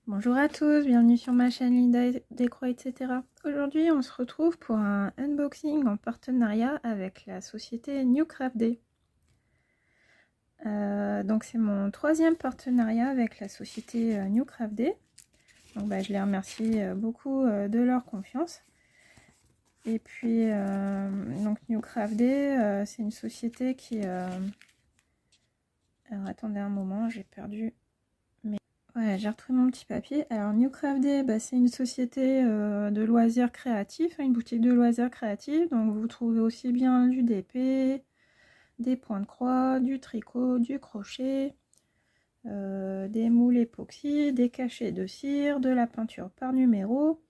Bonjour à tous, bienvenue sur ma chaîne Linda Décroix, etc. Aujourd'hui, on se retrouve pour un unboxing en partenariat avec la société Newcraft. Donc c'est mon troisième partenariat avec la société Newcraft. Donc je les remercie beaucoup de leur confiance. Et puis donc Newcraft, c'est une société qui... Alors attendez un moment, j'ai perdu... Ouais, j'ai retrouvé mon petit papier. Alors Newcraft, c'est une société de loisirs créatifs, une boutique de loisirs créatifs. Donc vous trouvez aussi bien du DP, des points de croix, du tricot, du crochet, des moules époxy, des cachets de cire, de la peinture par numéro.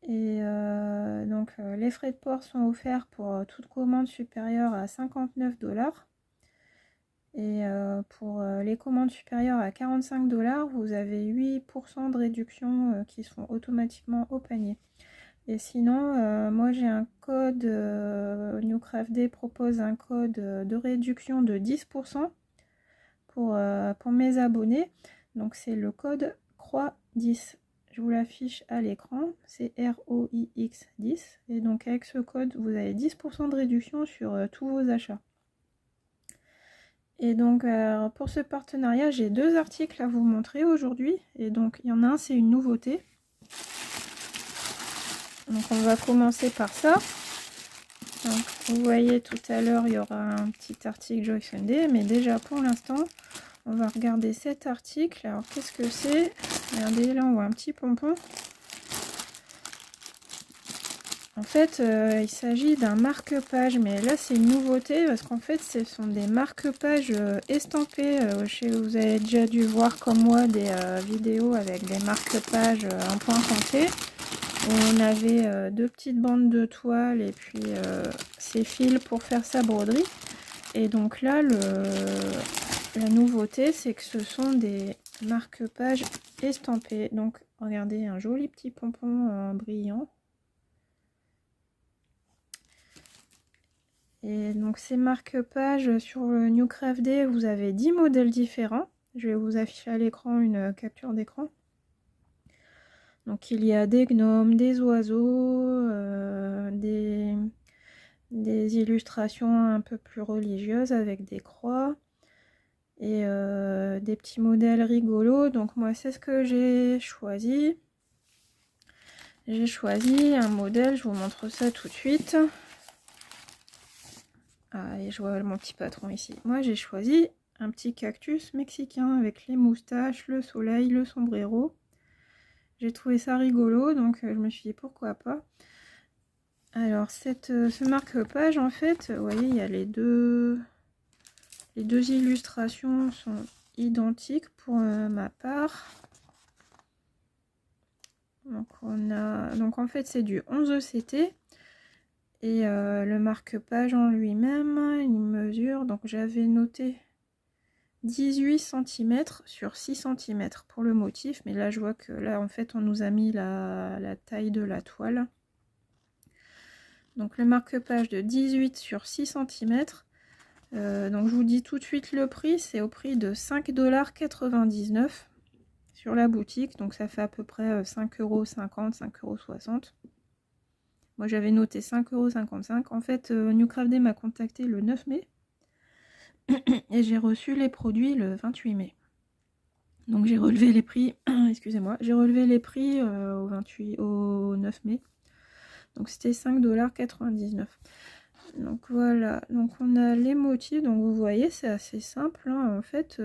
Et les frais de port sont offerts pour toute commande supérieure à 59$. Et pour les commandes supérieures à 45$, vous avez 8% de réduction qui sont automatiquement au panier. Et sinon, moi j'ai un code, Newcraft propose un code de réduction de 10% pour mes abonnés. Donc c'est le code CROIX10. Je vous l'affiche à l'écran, c'est ROIX 10. Et donc avec ce code, vous avez 10% de réduction sur tous vos achats. Et donc pour ce partenariat, j'ai deux articles à vous montrer aujourd'hui. Et donc il y en a un, c'est une nouveauté. Donc on va commencer par ça. Donc vous voyez tout à l'heure, il y aura un petit article Joy Sunday. Mais déjà pour l'instant, on va regarder cet article. Alors qu'est-ce que c'est? Regardez, là on voit un petit pompon. En fait, il s'agit d'un marque-page, mais là c'est une nouveauté parce qu'en fait ce sont des marque-pages estampés. Vous avez déjà dû voir comme moi des vidéos avec des marque-pages en point compté. On avait deux petites bandes de toile et puis ces fils pour faire sa broderie. Et donc là, la nouveauté, c'est que ce sont des marque-pages estampés. Donc regardez, un joli petit pompon brillant. Et donc ces marque-pages sur le Newcraft, vous avez 10 modèles différents. Je vais vous afficher à l'écran une capture d'écran. Donc il y a des gnomes, des oiseaux, des illustrations un peu plus religieuses avec des croix et des petits modèles rigolos. Donc moi c'est ce que j'ai choisi. J'ai choisi un modèle, je vous montre ça tout de suite. Ah, et je vois mon petit patron ici. Moi, j'ai choisi un petit cactus mexicain avec les moustaches, le soleil, le sombrero. J'ai trouvé ça rigolo, donc je me suis dit pourquoi pas. Alors, ce marque-page, en fait, vous voyez, il y a les deux illustrations sont identiques pour ma part. Donc en fait, c'est du 11 ECT. Et le marque-page en lui-même, il mesure, donc j'avais noté 18 cm sur 6 cm pour le motif, mais là je vois que là en fait on nous a mis la taille de la toile. Donc le marque-page de 18 sur 6 cm. Donc je vous dis tout de suite le prix, c'est au prix de 5,99$ sur la boutique, donc ça fait à peu près 5,50€, 5,60€. Moi j'avais noté 5,55€. En fait, Newcraft m'a contacté le 9 mai et j'ai reçu les produits le 28 mai. Donc j'ai relevé les prix, excusez-moi, j'ai relevé les prix au 9 mai. Donc c'était 5,99$. Donc voilà, donc on a les motifs, donc vous voyez c'est assez simple, hein. En fait,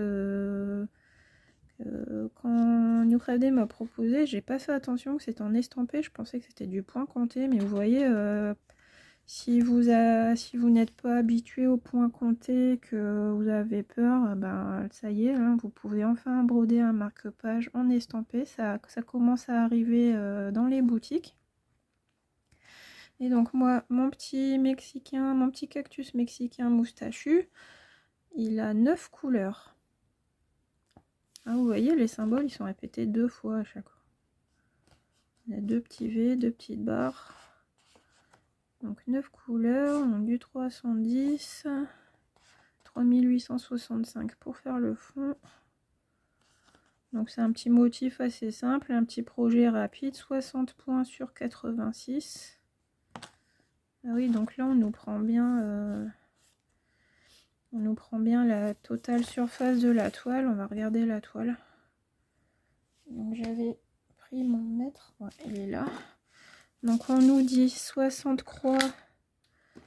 quand Newcraft m'a proposé, j'ai pas fait attention que c'était en estampé, je pensais que c'était du point compté, mais vous voyez, si vous n'êtes pas habitué au point compté, que vous avez peur, ben ça y est, hein, vous pouvez enfin broder un marque-page en estampé. Ça commence à arriver dans les boutiques. Et donc moi, mon petit cactus mexicain moustachu, il a 9 couleurs. Ah, vous voyez, les symboles, ils sont répétés 2 fois à chaque fois. Il y a 2 petits V, 2 petites barres. Donc 9 couleurs, donc du 310, 3865 pour faire le fond. Donc c'est un petit motif assez simple, un petit projet rapide, 60 points sur 86. Ah oui, donc là on nous prend bien la totale surface de la toile. On va regarder la toile. Donc j'avais pris mon mètre, ouais, elle est là. Donc on nous dit 60 croix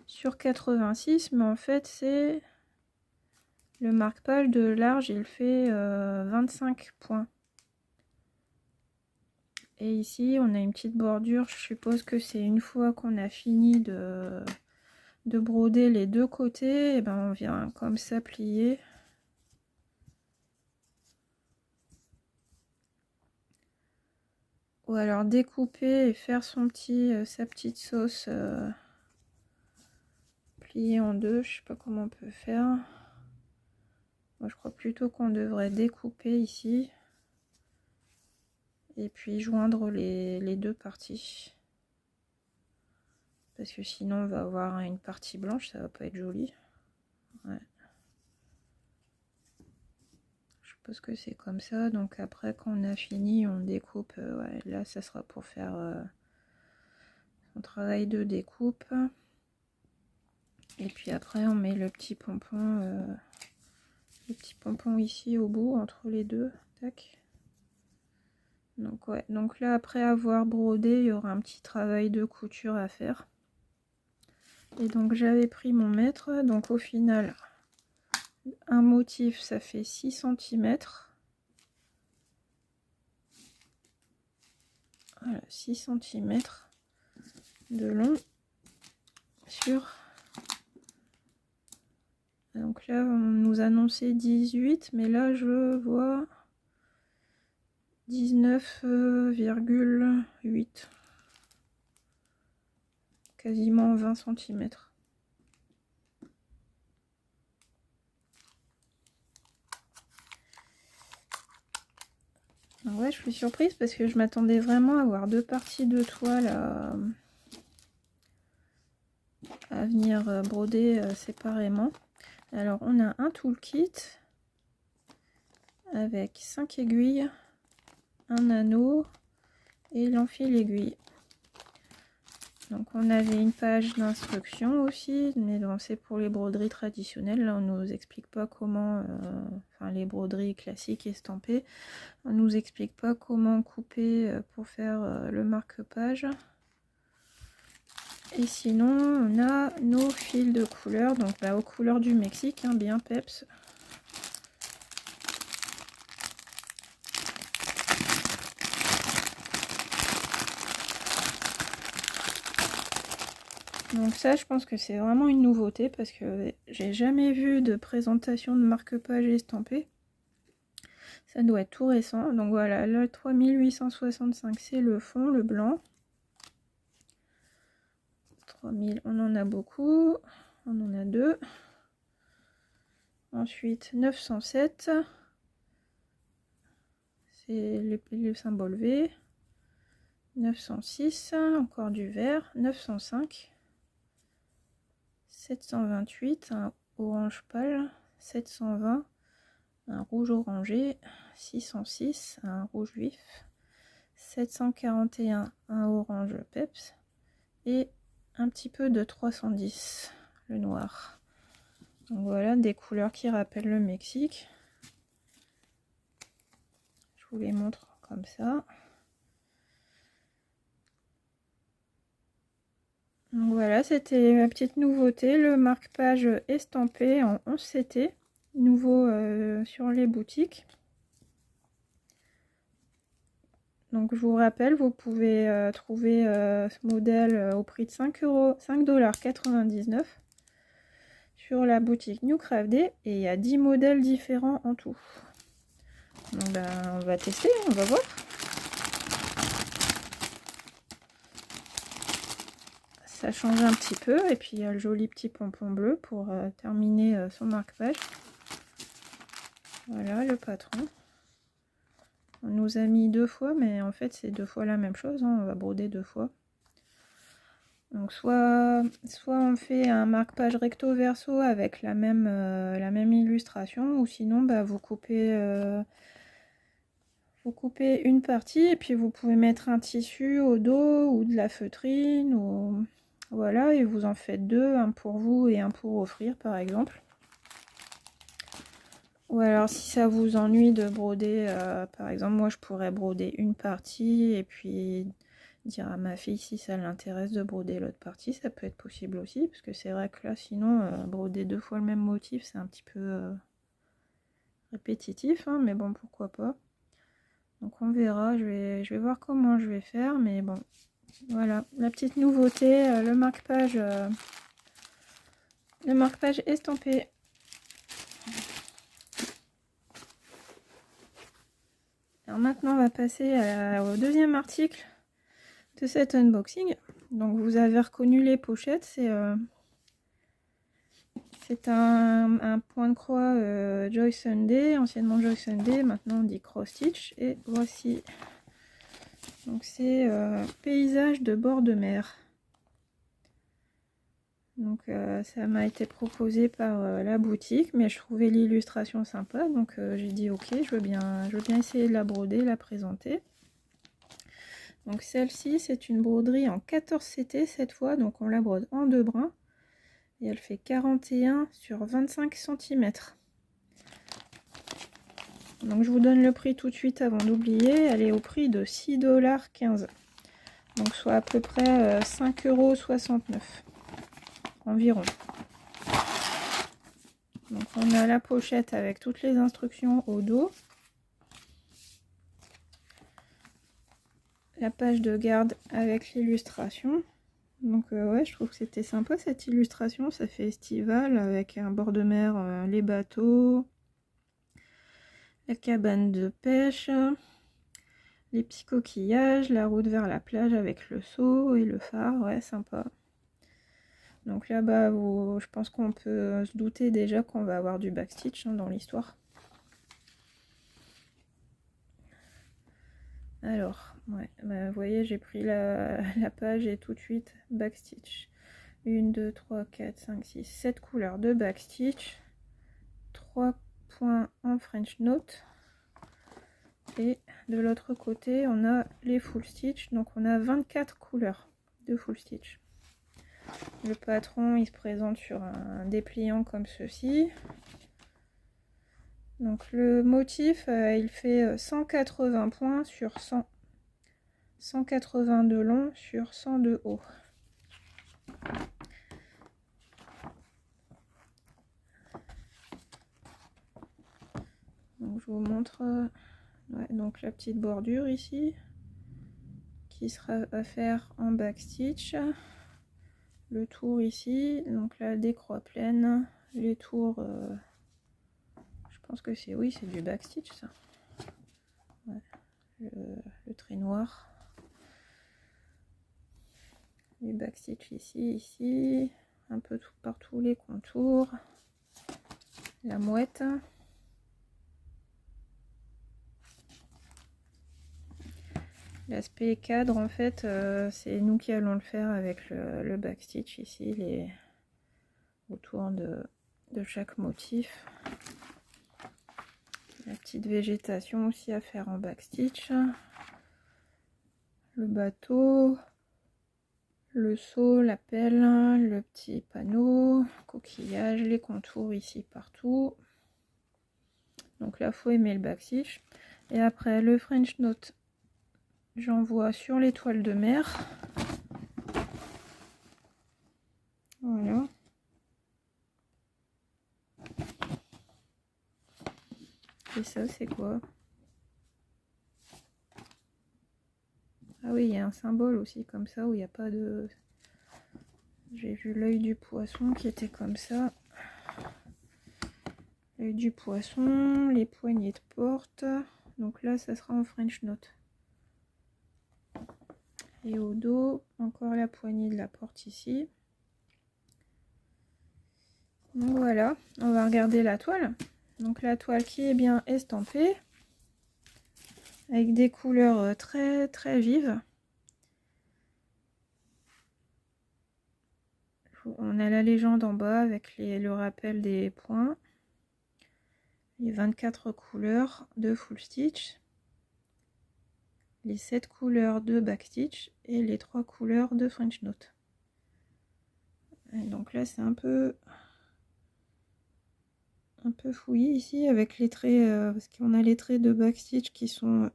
sur 86, mais en fait c'est le marque-page de large, il fait 25 points. Et ici on a une petite bordure, je suppose que c'est une fois qu'on a fini de broder les deux côtés, et ben on vient comme ça plier. Ou alors découper et faire son sa petite sauce pliée en deux, je sais pas comment on peut faire. Moi je crois plutôt qu'on devrait découper ici. Et puis joindre les deux parties. Parce que sinon on va avoir une partie blanche, ça va pas être joli. Ouais. Je suppose que c'est comme ça. Donc après quand on a fini, on découpe. Ouais, là ça sera pour faire son travail de découpe. Et puis après on met le petit pompon ici au bout entre les deux. Tac. Donc ouais, donc là après avoir brodé, il y aura un petit travail de couture à faire. Et donc j'avais pris mon mètre, donc au final un motif ça fait 6 cm. Voilà, 6 cm de long sur. Donc là on nous annonçait 18, mais là je vois 19,8, quasiment 20 cm. Ouais, je suis surprise parce que je m'attendais vraiment à avoir deux parties de toile à venir broder séparément. Alors on a un toolkit avec 5 aiguilles, un anneau et l'enfil aiguille. Donc on avait une page d'instruction aussi, mais bon, c'est pour les broderies traditionnelles. Là on nous explique pas comment, enfin les broderies classiques estampées, on nous explique pas comment couper pour faire le marque-page. Et sinon on a nos fils de couleur, donc aux couleurs du Mexique, hein, bien peps. Donc ça, je pense que c'est vraiment une nouveauté parce que j'ai jamais vu de présentation de marque-page estampé. Ça doit être tout récent. Donc voilà, le 3865, c'est le fond, le blanc. 3000, on en a beaucoup. On en a deux. Ensuite, 907. C'est le symbole V. 906, encore du vert. 905. 728, un orange pâle. 720. Un rouge orangé, 606, un rouge vif, 741, un orange peps, et un petit peu de 310, le noir. Donc voilà, des couleurs qui rappellent le Mexique. Je vous les montre comme ça. Donc voilà, c'était ma petite nouveauté, le marque-page estampé en 11 CT, nouveau sur les boutiques. Donc je vous rappelle, vous pouvez trouver ce modèle au prix de 5,99 € sur la boutique New Craft Day, et il y a 10 modèles différents en tout. Donc on va tester, on va voir. Ça change un petit peu, et puis il y a le joli petit pompon bleu pour terminer son marque-page. Voilà le patron. On nous a mis deux fois, mais en fait c'est deux fois la même chose, hein. On va broder deux fois. Donc soit on fait un marque-page recto verso avec la même illustration, ou sinon vous coupez Vous coupez une partie et puis vous pouvez mettre un tissu au dos ou de la feutrine ou voilà, et vous en faites deux, un pour vous et un pour offrir par exemple. Ou alors si ça vous ennuie de broder, par exemple moi je pourrais broder une partie et puis dire à ma fille si ça l'intéresse de broder l'autre partie, ça peut être possible aussi, parce que c'est vrai que là sinon broder deux fois le même motif c'est un petit peu répétitif, hein, mais bon pourquoi pas. Donc on verra, je vais voir comment je vais faire, mais bon voilà la petite nouveauté, le marque-page estampé. Alors maintenant on va passer au deuxième article de cet unboxing. Donc vous avez reconnu les pochettes, c'est un point de croix Joy Sunday, anciennement Joy Sunday, maintenant on dit Cross Stitch. Et voici, donc c'est paysage de bord de mer. Donc ça m'a été proposé par la boutique, mais je trouvais l'illustration sympa, donc j'ai dit ok, je veux bien essayer de la broder, la présenter. Donc celle-ci c'est une broderie en 14 CT cette fois, donc on la brode en deux brins. Et elle fait 41 sur 25 cm. Donc je vous donne le prix tout de suite avant d'oublier. Elle est au prix de 6,15 $. Donc soit à peu près 5,69 € environ. Donc on a la pochette avec toutes les instructions au dos. La page de garde avec l'illustration. Donc ouais, je trouve que c'était sympa cette illustration, ça fait estival avec un bord de mer, les bateaux, la cabane de pêche, les petits coquillages, la route vers la plage avec le seau et le phare, ouais sympa. Donc là-bas, je pense qu'on peut se douter déjà qu'on va avoir du backstitch hein, dans l'histoire. Alors, ouais, bah, vous voyez, j'ai pris la page et tout de suite backstitch. 1, 2, 3, 4, 5, 6, 7 couleurs de backstitch. 3 points en French note. Et de l'autre côté, on a les full stitch. Donc on a 24 couleurs de full stitch. Le patron, il se présente sur un dépliant comme ceci. Donc le motif, il fait 180 points sur 100. 180 de long sur 100 de haut. Donc je vous montre ouais, donc la petite bordure ici qui sera à faire en backstitch. Le tour ici, donc là des croix pleines, les tours, je pense que c'est oui, c'est du backstitch ça. Ouais, le trait noir. Les backstitch ici, un peu tout partout les contours, la mouette. L'aspect cadre, en fait, c'est nous qui allons le faire avec le backstitch ici, autour de chaque motif. La petite végétation aussi à faire en backstitch. Le bateau, le seau, la pelle, le petit panneau, coquillage, les contours ici partout. Donc là, faut aimer le backstitch. Et après, le French note. J'envoie sur les toiles de mer. Voilà. Et ça, c'est quoi? Ah oui, il y a un symbole aussi comme ça où il n'y a pas de... J'ai vu l'œil du poisson qui était comme ça. L'œil du poisson, les poignées de porte. Donc là, ça sera en French note. Et au dos, encore la poignée de la porte ici. Donc voilà, on va regarder la toile. Donc la toile qui est bien estampée. Avec des couleurs très très vives. On a la légende en bas avec le rappel des points. Les 24 couleurs de full stitch. les 7 couleurs de Backstitch et les 3 couleurs de French Note. Et donc là c'est un peu fouillis ici avec les traits, parce qu'on a les traits de Backstitch qui sont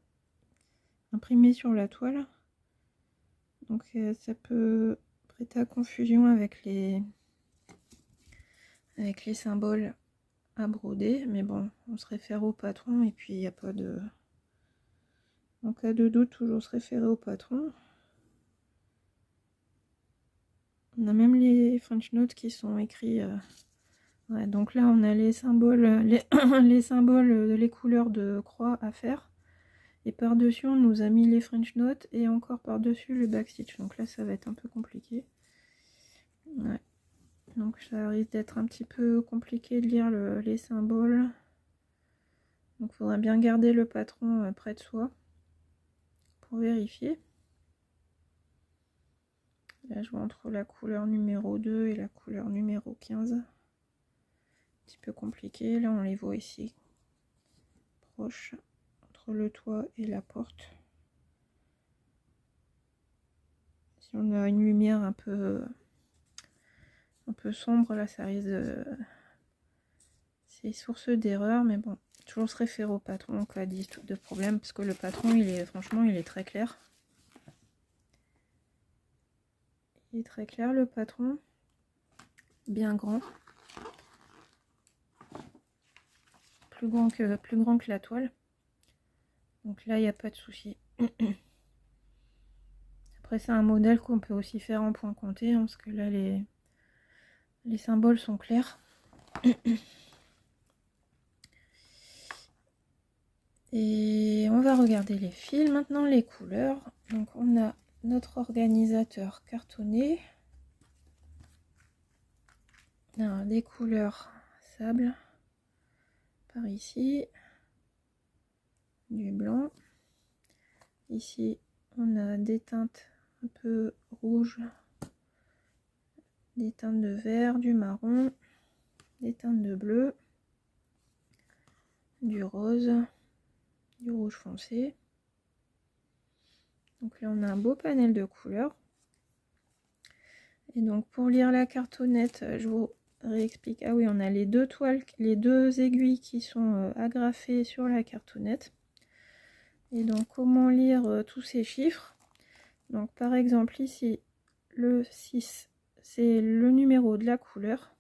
imprimés sur la toile. Donc ça peut prêter à confusion avec les symboles à broder. Mais bon, on se réfère au patron et puis il n'y a pas de... En cas de doute, toujours se référer au patron. On a même les French Notes qui sont écrits... Ouais, donc là on a les symboles, les symboles, les couleurs de croix à faire. Et par-dessus on nous a mis les French Notes et encore par-dessus le Backstitch. Donc là ça va être un peu compliqué. Ouais. Donc ça risque d'être un petit peu compliqué de lire les symboles. Donc il faudra bien garder le patron près de soi pour vérifier. Là je vois entre la couleur numéro 2 et la couleur numéro 15. Un petit peu compliqué. Là on les voit ici. Proche. Entre le toit et la porte. Si on a une lumière un peu sombre, là ça risque de... C'est source d'erreur, mais bon, toujours se référer au patron en cas de problème, parce que le patron, franchement, il est très clair. Il est très clair, le patron. Bien grand. Plus grand que la toile. Donc là, il n'y a pas de souci. Après, c'est un modèle qu'on peut aussi faire en point compté, hein, parce que là, les symboles sont clairs. Et on va regarder les fils, maintenant les couleurs. Donc on a notre organisateur cartonné. Alors, des couleurs sable par ici, du blanc. Ici on a des teintes un peu rouges, des teintes de vert, du marron, des teintes de bleu, du rose, du rouge foncé. Donc là on a un beau panel de couleurs. Et donc pour lire la cartonnette, je vous réexplique. Ah oui, on a les deux toiles, les deux aiguilles qui sont agrafées sur la cartonnette. Et donc comment lire tous ces chiffres? Donc par exemple ici, le 6, c'est le numéro de la couleur.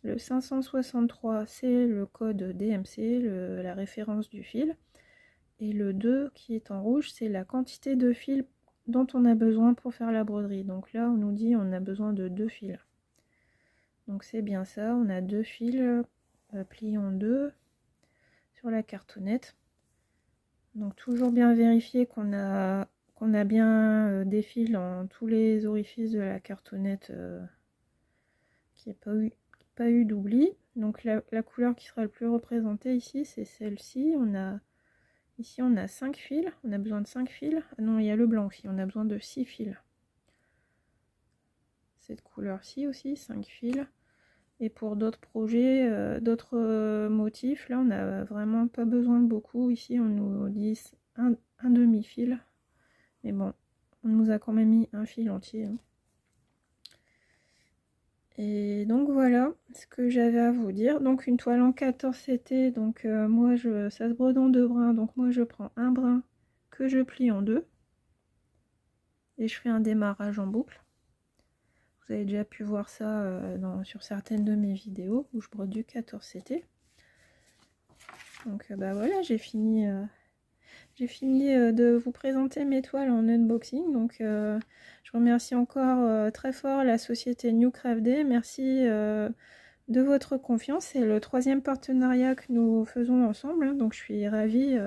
Le 563, c'est le code DMC, la référence du fil. Et le 2 qui est en rouge, c'est la quantité de fil dont on a besoin pour faire la broderie. Donc là, on nous dit on a besoin de 2 fils. Donc c'est bien ça, on a 2 fils pliés en 2 sur la cartonnette. Donc toujours bien vérifier qu'on a bien des fils dans tous les orifices de la cartonnette, qu'il n'y ait pas eu d'oubli. Donc la couleur qui sera le plus représentée ici, c'est celle-ci. Ici on a 5 fils, on a besoin de 5 fils. Ah non, il y a le blanc aussi, on a besoin de 6 fils. Cette couleur-ci aussi, 5 fils. Et pour d'autres projets, d'autres motifs, là on n'a vraiment pas besoin de beaucoup. Ici on nous dit un demi-fil. Mais bon, on nous a quand même mis un fil entier. Hein. Et donc voilà ce que j'avais à vous dire. Donc une toile en 14 CT, donc moi ça se brode en 2 brins. Donc moi je prends un brin que je plie en 2. Et je fais un démarrage en boucle. Vous avez déjà pu voir ça sur certaines de mes vidéos où je brode du 14 CT. Donc bah voilà, j'ai fini de vous présenter mes toiles en unboxing. Donc je remercie encore très fort la société New Craft Day. Merci de votre confiance. C'est le 3e partenariat que nous faisons ensemble. Hein, donc je suis ravie.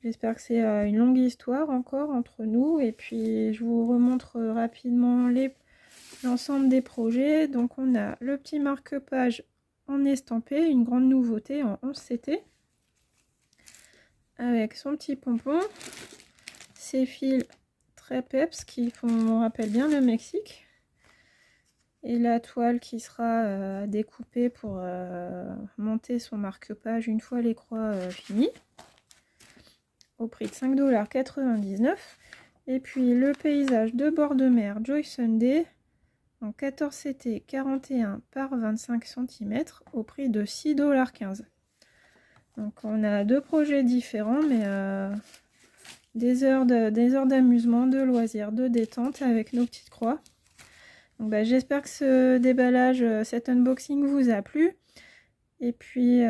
J'espère que c'est une longue histoire encore entre nous. Et puis je vous remontre rapidement l'ensemble des projets. Donc on a le petit marque-page en estampé, une grande nouveauté en 11 CT. Avec son petit pompon, ses fils très peps qui me rappellent bien le Mexique. Et la toile qui sera découpée pour monter son marque-page une fois les croix finies. au prix de 5,99 $. Et puis le paysage de bord de mer Joy Sunday en 14 CT 41 par 25 cm au prix de 6,15 $. Donc on a deux projets différents, mais des heures d'amusement, de loisirs, de détente avec nos petites croix. Donc j'espère que ce déballage, cet unboxing vous a plu. Et puis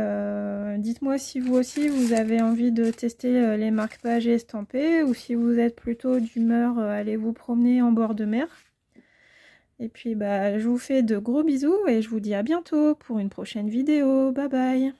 dites-moi si vous aussi vous avez envie de tester les marque-pages estampées, ou si vous êtes plutôt d'humeur aller vous promener en bord de mer. Et puis je vous fais de gros bisous et je vous dis à bientôt pour une prochaine vidéo. Bye bye.